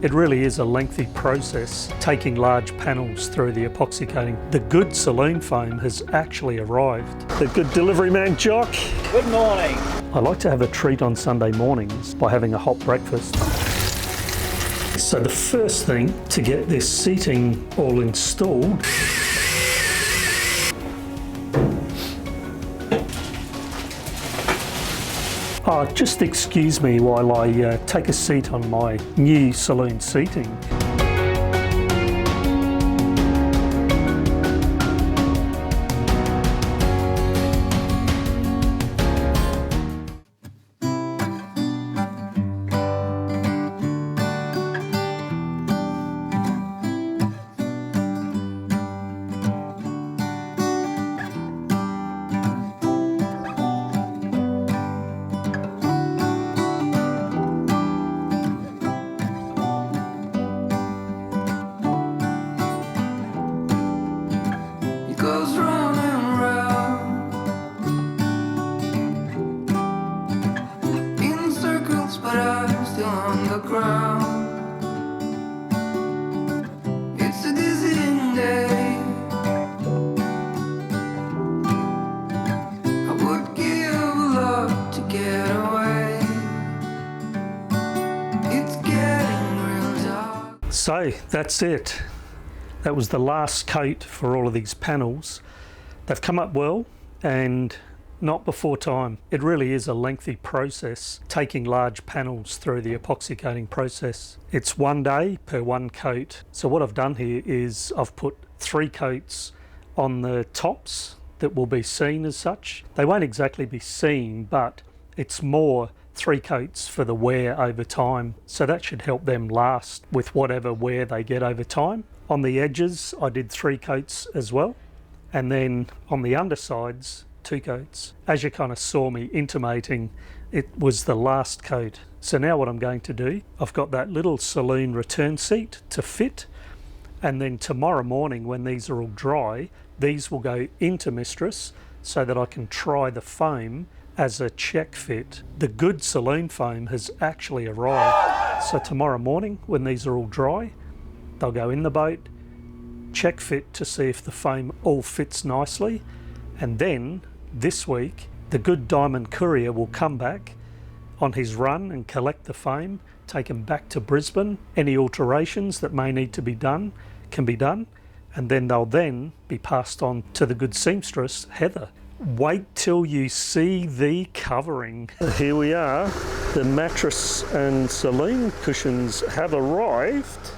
It really is a lengthy process, taking large panels through the epoxy coating. The good saloon foam has actually arrived. The good delivery man, Jock. Good morning. I like to have a treat on Sunday mornings by having a hot breakfast. So the first thing to get this seating all installed just excuse me while I take a seat on my new saloon seating. So that's it. That was the last coat for all of these panels. They've come up well and not before time. It really is a lengthy process, taking large panels through the epoxy coating process. It's 1 day per one coat. So what I've done here is I've put 3 coats on the tops that will be seen as such. They won't exactly be seen, but it's more 3 coats for the wear over time. So that should help them last with whatever wear they get over time. On the edges, I did 3 coats as well. And then on the undersides, 2 coats. As you kind of saw me intimating, it was the last coat. So now what I'm going to do, I've got that little saloon return seat to fit. And then tomorrow morning when these are all dry, these will go into Mistress so that I can try the foam as a check fit. The good saloon foam has actually arrived. So tomorrow morning when these are all dry, they'll go in the boat, check fit to see if the foam all fits nicely. And then this week, the good Dyman courier will come back on his run and collect the foam, take them back to Brisbane. Any alterations that may need to be done can be done. And then they'll then be passed on to the good seamstress, Heather. Wait till you see the covering. Here we are. The mattress and saloon cushions have arrived.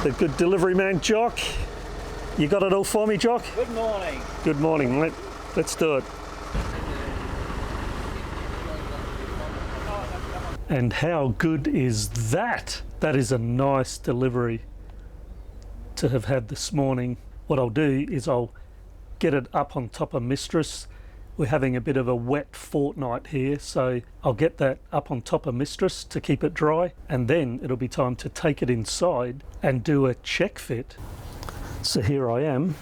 The good delivery man, Jock. You got it all for me, Jock? Good morning. Good morning. Let's do it. And how good is that? That is a nice delivery to have had this morning. What I'll do is I'll get it up on top of Mistress. We're having a bit of a wet fortnight here, so I'll get that up on top of Mistress to keep it dry, and then it'll be time to take it inside and do a check fit. So here I am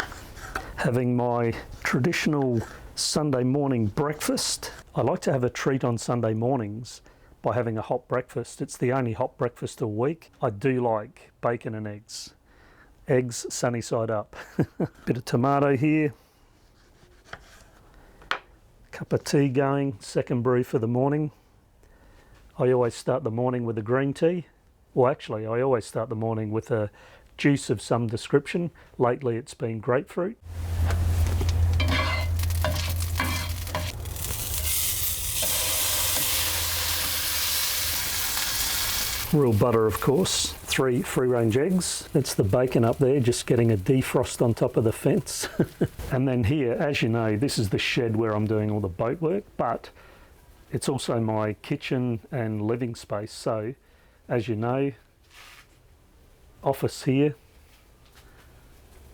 having my traditional Sunday morning breakfast. I like to have a treat on Sunday mornings by having a hot breakfast. It's the only hot breakfast a week. I do like bacon and eggs. Eggs sunny side up. Bit of tomato here. Cup of tea going, second brew for the morning. I always start the morning with a green tea. Well, actually, I always start the morning with a juice of some description. Lately, it's been grapefruit. Real butter, of course. 3 free-range eggs. That's the bacon up there, just getting a defrost on top of the fence. And then here, as you know, this is the shed where I'm doing all the boat work, but it's also my kitchen and living space. So, as you know, office here,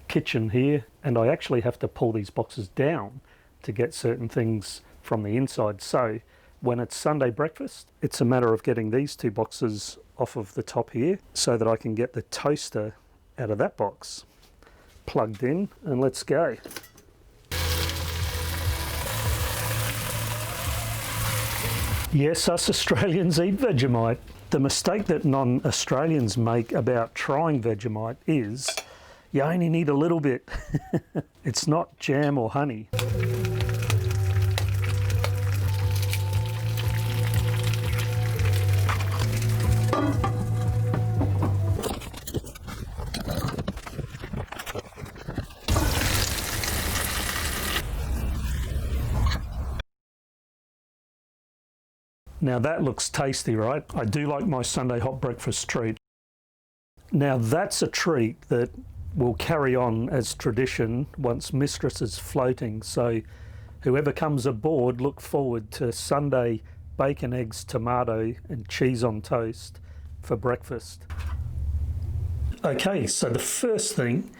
kitchen here, and I actually have to pull these boxes down to get certain things from the inside. So when it's Sunday breakfast, it's a matter of getting these 2 boxes off of the top here so that I can get the toaster out of that box. Plugged in, and let's go. Yes, us Australians eat Vegemite. The mistake that non-Australians make about trying Vegemite is you only need a little bit. It's not jam or honey. Now that looks tasty, right? I do like my Sunday hot breakfast treat. Now that's a treat that will carry on as tradition once Mistress is floating. So whoever comes aboard, look forward to Sunday bacon, eggs, tomato and cheese on toast for breakfast. Okay, so the first thing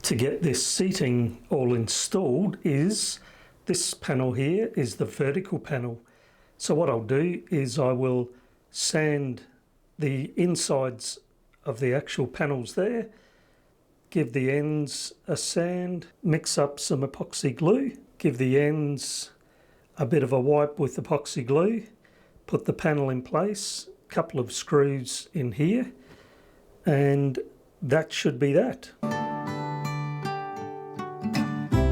to get this seating all installed is this panel here is the vertical panel. So what I'll do is I will sand the insides of the actual panels there, give the ends a sand, mix up some epoxy glue, give the ends a bit of a wipe with epoxy glue, put the panel in place, a couple of screws in here, and that should be that.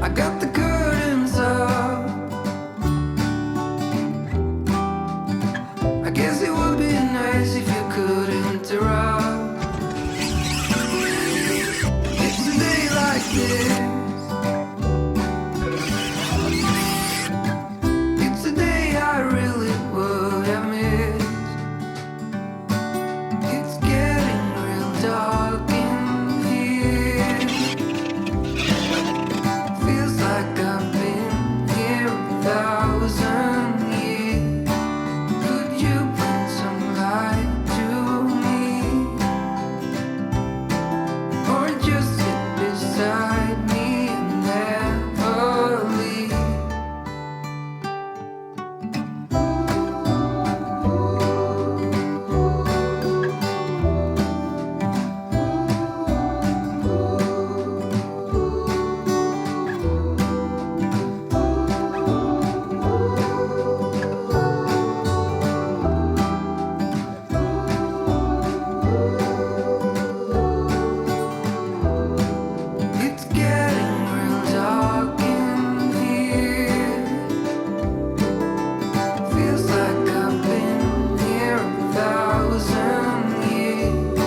I got the curtains up. I guess it would be nice if you could interrupt. It's a day like this. It's a day I really would have missed. It's getting real dark in here. Feels like I've been here 1,000 years. Could you bring some light to me? Or just sit beside me and never leave? It's getting real dark in here. Feels like I've been here 1,000 years.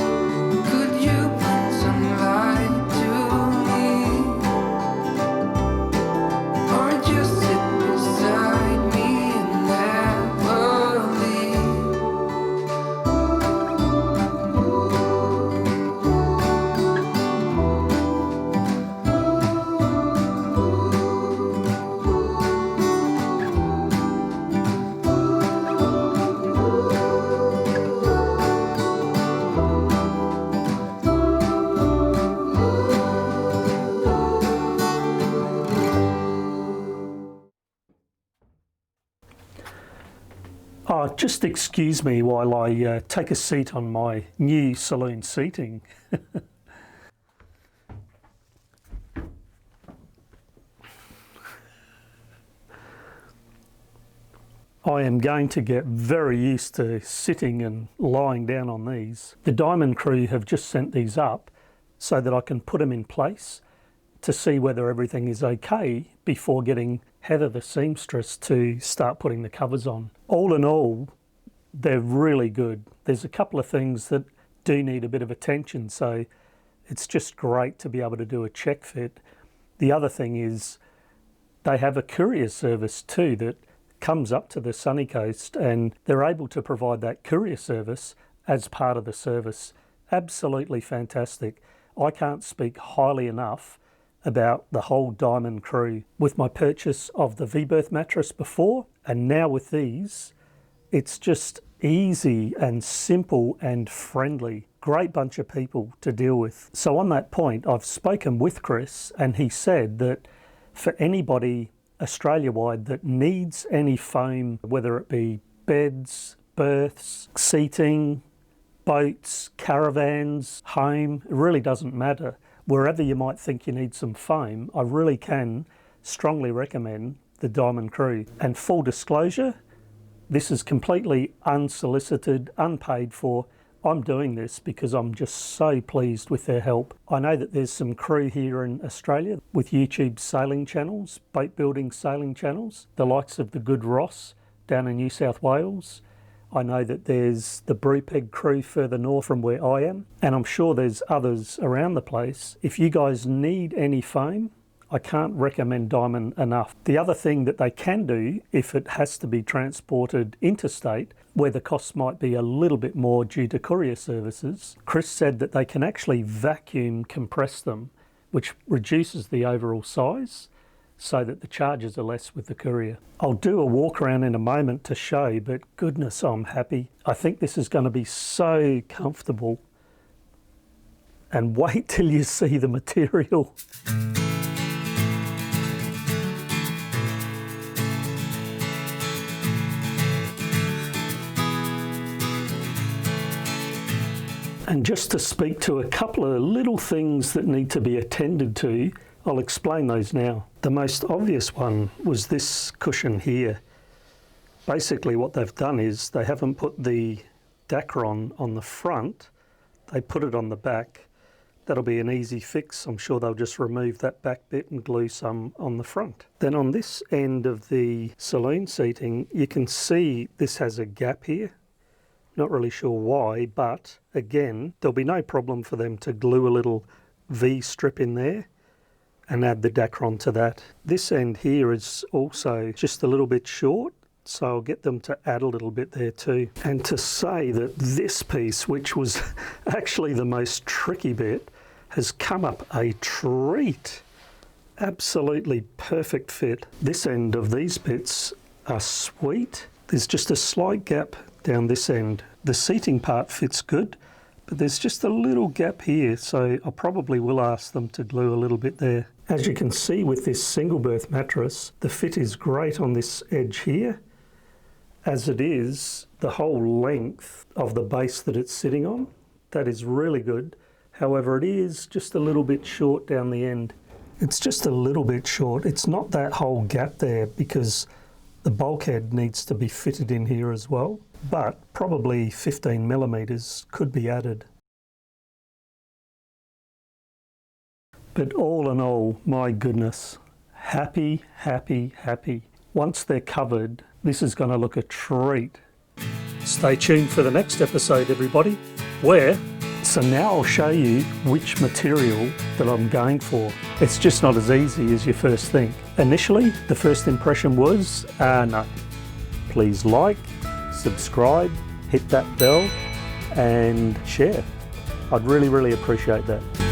Could you bring some light to me? Or just sit beside me and never leave? Oh, just excuse me while I take a seat on my new Celine Seating. I am going to get very used to sitting and lying down on these. The Dyman crew have just sent these up so that I can put them in place to see whether everything is okay before getting Heather the seamstress to start putting the covers on. All in all, they're really good. There's a couple of things that do need a bit of attention, so it's just great to be able to do a check fit. The other thing is they have a courier service too that comes up to the sunny coast, and they're able to provide that courier service as part of the service. Absolutely fantastic. I can't speak highly enough about the whole Dyman crew. With my purchase of the V-berth mattress before, and now with these, it's just easy and simple and friendly. Great bunch of people to deal with. So on that point, I've spoken with Chris, and he said that for anybody Australia-wide that needs any foam, whether it be beds, berths, seating, boats, caravans, home, it really doesn't matter. Wherever you might think you need some foam, I really can strongly recommend the Dyman crew. And full disclosure, This is completely unsolicited, unpaid for. I'm doing this because I'm just so pleased with their help. I know that there's some crew here in Australia with YouTube sailing channels, boat building sailing channels, the likes of the Good Ross down in New South Wales. I know that there's the Brewpeg crew further north from where I am, and I'm sure there's others around the place. If you guys need any foam, I can't recommend Dyman enough. The other thing that they can do, if it has to be transported interstate, where the costs might be a little bit more due to courier services, Chris said that they can actually vacuum compress them, which reduces the overall size so that the charges are less with the courier. I'll do a walk around in a moment to show, but goodness, I'm happy. I think this is going to be so comfortable. And wait till you see the material. And just to speak to a couple of little things that need to be attended to, I'll explain those now. The most obvious one was this cushion here. Basically what they've done is they haven't put the Dacron on the front, they put it on the back. That'll be an easy fix. I'm sure they'll just remove that back bit and glue some on the front. Then on this end of the saloon seating, you can see this has a gap here. Not really sure why, but again, there'll be no problem for them to glue a little V strip in there and add the Dacron to that. This end here is also just a little bit short, so I'll get them to add a little bit there too. And to say that this piece, which was actually the most tricky bit, has come up a treat. Absolutely perfect fit. This end of these bits are sweet. There's just a slight gap down this end. The seating part fits good, but there's just a little gap here, so I probably will ask them to glue a little bit there. As you can see with this single berth mattress, the fit is great on this edge here, as it is the whole length of the base that it's sitting on. That is really good. However, it is just a little bit short down the end. It's just a little bit short. It's not that whole gap there because the bulkhead needs to be fitted in here as well, but probably 15 millimeters could be added. But all in all, my goodness, happy, happy, happy. Once they're covered, this is going to look a treat. Stay tuned for the next episode, everybody. So now I'll show you which material that I'm going for. It's just not as easy as you first think. Initially, the first impression was, no. Please like, subscribe, hit that bell and share. I'd really, really appreciate that.